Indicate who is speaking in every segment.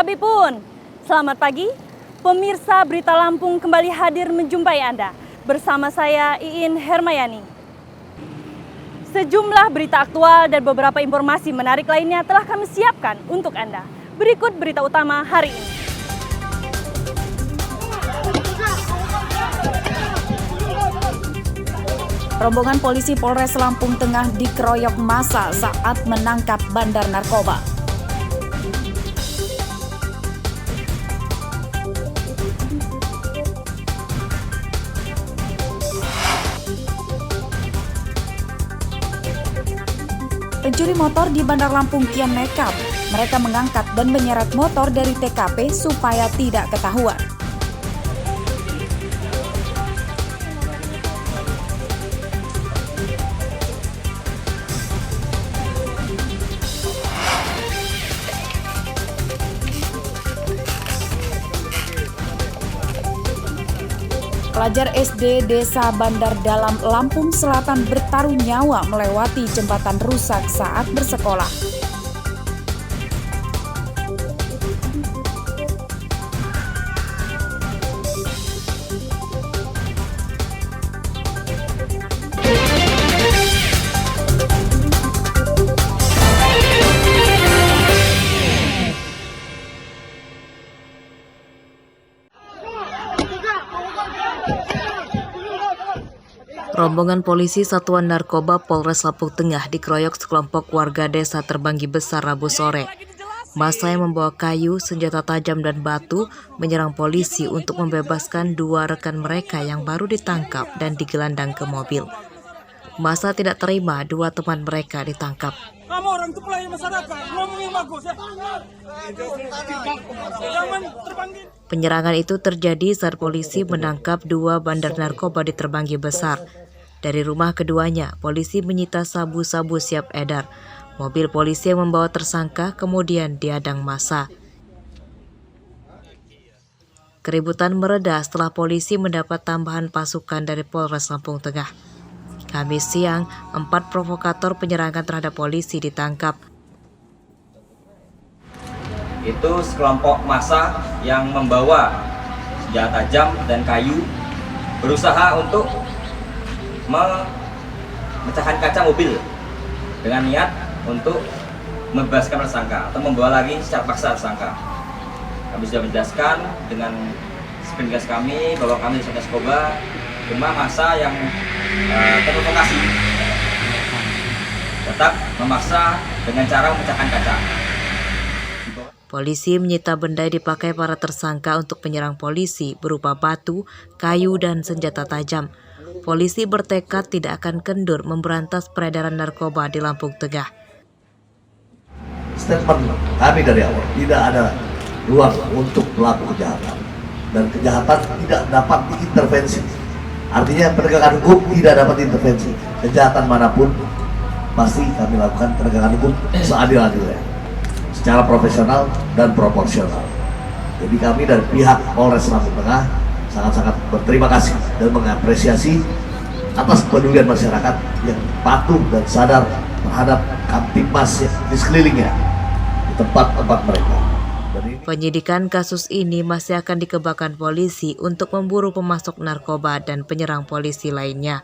Speaker 1: Sabipun, selamat pagi. Pemirsa Berita Lampung kembali hadir menjumpai Anda. Bersama saya Iin Hermayani. Sejumlah berita aktual dan beberapa informasi menarik lainnya telah kami siapkan untuk Anda. Berikut berita utama hari ini. Rombongan polisi Polres Lampung Tengah dikeroyok massa saat menangkap bandar narkoba. Pencuri motor di Bandar Lampung kian nekat. Mereka mengangkat dan menyeret motor dari TKP supaya tidak ketahuan. Pelajar SD Desa Bandar Dalam, Lampung Selatan bertaruh nyawa melewati jembatan rusak saat bersekolah. Rombongan polisi Satuan Narkoba Polres Lampung Tengah dikeroyok sekelompok warga desa Terbanggi Besar Rabu sore. Massa yang membawa kayu, senjata tajam dan batu menyerang polisi untuk membebaskan dua rekan mereka yang baru ditangkap dan digelandang ke mobil. Massa tidak terima dua teman mereka ditangkap.
Speaker 2: Kamu orang itu pelayan masyarakat, ngomongin bagus ya.
Speaker 1: Penyerangan itu terjadi saat polisi menangkap dua bandar narkoba di Terbanggi Besar. Dari rumah keduanya, polisi menyita sabu-sabu siap edar. Mobil polisi yang membawa tersangka kemudian dihadang massa. Keributan mereda setelah polisi mendapat tambahan pasukan dari Polres Lampung Tengah. Kamis siang, 4 provokator penyerangan terhadap polisi ditangkap.
Speaker 3: Itu sekelompok massa yang membawa senjata tajam dan kayu berusaha untuk memecahkan kaca mobil dengan niat untuk membebaskan tersangka atau membawa lagi secara paksa tersangka. Kami sudah menjelaskan dengan sepintas kami bahwa kami di Satgas Narkoba cuma massa yang terprovokasi tetap memaksa dengan cara memecahkan kaca.
Speaker 1: Polisi menyita benda yang dipakai para tersangka untuk menyerang polisi berupa batu, kayu, dan senjata tajam. Polisi bertekad tidak akan kendur memberantas peredaran narkoba di Lampung Tengah.
Speaker 4: Statement kami dari awal, tidak ada ruang untuk pelaku kejahatan. Dan kejahatan tidak dapat diintervensi. Artinya penegakan hukum tidak dapat diintervensi. Kejahatan manapun pasti kami lakukan penegakan hukum seadil-adilnya, secara profesional dan proporsional. Jadi kami dari pihak Polres Lampung Tengah sangat-sangat berterima kasih dan mengapresiasi atas kepedulian masyarakat yang patuh dan sadar terhadap Kamtibmas di sekelilingnya di tempat-tempat mereka.
Speaker 1: Penyidikan kasus ini masih akan dikembangkan polisi untuk memburu pemasok narkoba dan penyerang polisi lainnya.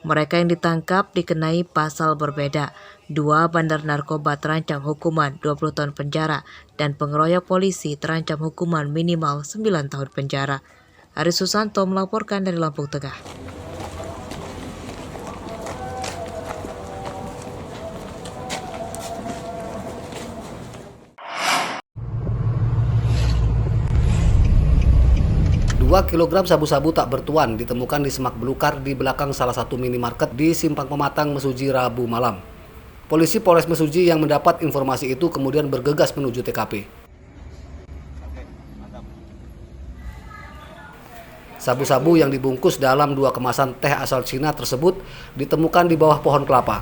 Speaker 1: Mereka yang ditangkap dikenai pasal berbeda. 2 bandar narkoba terancam hukuman 20 tahun penjara dan pengeroyok polisi terancam hukuman minimal 9 tahun penjara. Aris Susanto melaporkan dari Lampung Tengah.
Speaker 5: Dua kilogram sabu-sabu tak bertuan ditemukan di semak belukar di belakang salah satu minimarket di Simpang Pematang, Mesuji, Rabu malam. Polisi Polres Mesuji yang mendapat informasi itu kemudian bergegas menuju TKP. Sabu-sabu yang dibungkus dalam 2 kemasan teh asal Cina tersebut ditemukan di bawah pohon kelapa.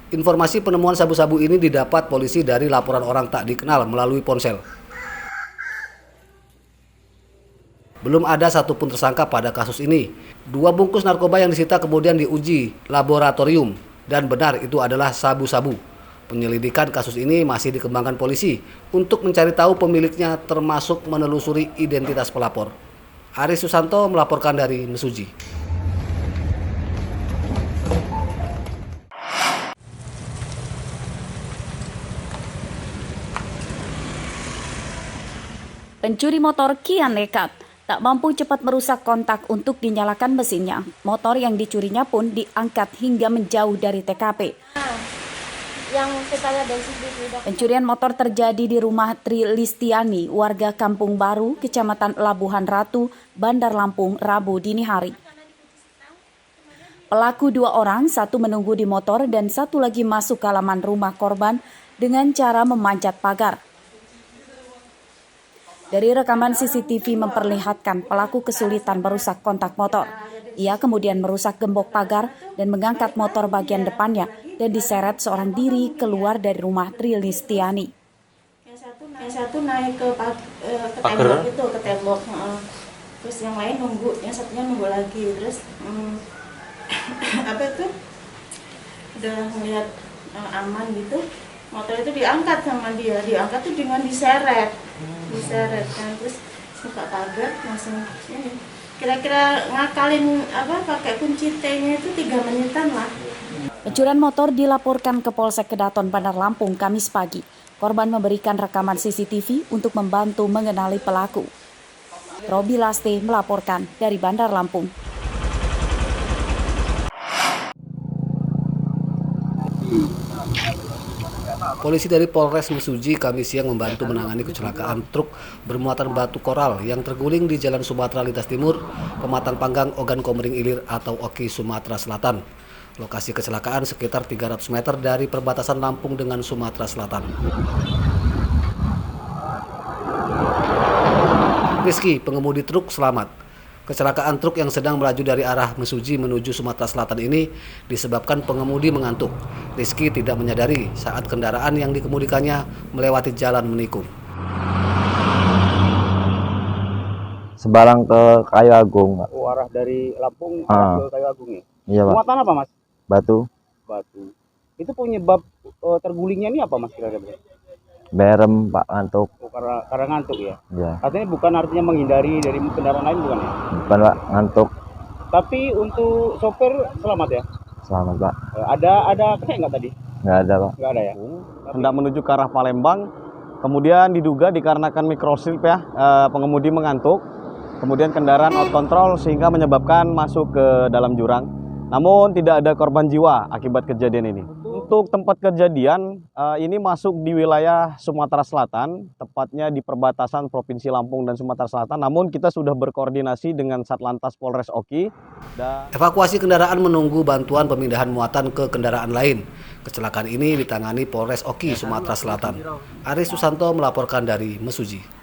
Speaker 5: Informasi penemuan sabu-sabu ini didapat polisi dari laporan orang tak dikenal melalui ponsel. Belum ada satupun tersangka pada kasus ini. 2 bungkus narkoba yang disita kemudian diuji laboratorium dan benar itu adalah sabu-sabu. Penyelidikan kasus ini masih dikembangkan polisi untuk mencari tahu pemiliknya termasuk menelusuri identitas pelapor. Aris Susanto melaporkan dari Mesuji.
Speaker 6: Pencuri motor kian nekat, tak mampu cepat merusak kontak untuk dinyalakan mesinnya. Motor yang dicurinya pun diangkat hingga menjauh dari TKP. Pencurian motor terjadi di rumah Tri Listiani, warga Kampung Baru, Kecamatan Labuhan Ratu, Bandar Lampung, Rabu dini hari. Pelaku 2 orang, satu menunggu di motor dan satu lagi masuk ke halaman rumah korban dengan cara memanjat pagar. Dari rekaman CCTV memperlihatkan pelaku kesulitan merusak kontak motor. Ia kemudian merusak gembok pagar dan mengangkat motor bagian depannya dan diseret seorang diri keluar dari rumah Tri Listiani.
Speaker 7: Yang satu naik ke tembok itu, ke tembok. Terus yang lain nunggu, yang satunya nunggu lagi. Terus apa itu? Udah melihat aman gitu. Motor itu diangkat sama dia, diangkat tuh dengan diseret kan, terus buka pagar langsung ini. Kira-kira ngakalin pakai kunci T-nya itu 3 menitan lah.
Speaker 6: Pencurian motor dilaporkan ke Polsek Kedaton Bandar Lampung Kamis pagi. Korban memberikan rekaman CCTV untuk membantu mengenali pelaku. Robi Laste melaporkan dari Bandar Lampung.
Speaker 5: Polisi dari Polres Mesuji Kamis siang membantu menangani kecelakaan truk bermuatan batu koral yang terguling di Jalan Sumatera Lintas Timur, Pematang Panggang, Ogan Komering Ilir atau Oki, Sumatera Selatan. Lokasi kecelakaan sekitar 300 meter dari perbatasan Lampung dengan Sumatera Selatan. Rizky, pengemudi truk, selamat. Kecelakaan truk yang sedang melaju dari arah Mesuji menuju Sumatera Selatan ini disebabkan pengemudi mengantuk. Rizky tidak menyadari saat kendaraan yang dikemudikannya melewati jalan menikung.
Speaker 8: Sebarang ke Kayu Agung.
Speaker 9: Oh, arah dari Lampung ke Kayu Agung ya?
Speaker 8: Iya, Pak.
Speaker 9: Muatan apa, Mas?
Speaker 8: Batu.
Speaker 9: Itu penyebab tergulingnya ini apa, Mas, kira-kira?
Speaker 8: Berem, Pak, ngantuk.
Speaker 9: Oh, karena ngantuk ya?
Speaker 8: Iya.
Speaker 9: Katanya bukan artinya menghindari dari kendaraan lain, bukan ya?
Speaker 8: Bukan, Pak, ngantuk.
Speaker 9: Tapi untuk sopir selamat ya?
Speaker 8: Selamat, Pak.
Speaker 9: Ada kena nggak tadi?
Speaker 8: Nggak ada, Pak.
Speaker 9: Nggak ada ya?
Speaker 10: Hendak menuju ke arah Palembang, kemudian diduga dikarenakan microslip ya, pengemudi mengantuk, kemudian kendaraan out control sehingga menyebabkan masuk ke dalam jurang. Namun tidak ada korban jiwa akibat kejadian ini. Untuk tempat kejadian, ini masuk di wilayah Sumatera Selatan, tepatnya di perbatasan Provinsi Lampung dan Sumatera Selatan. Namun kita sudah berkoordinasi dengan Satlantas Polres Oki.
Speaker 5: Evakuasi kendaraan menunggu bantuan pemindahan muatan ke kendaraan lain. Kecelakaan ini ditangani Polres Oki, Sumatera Selatan. Aris Susanto melaporkan dari Mesuji.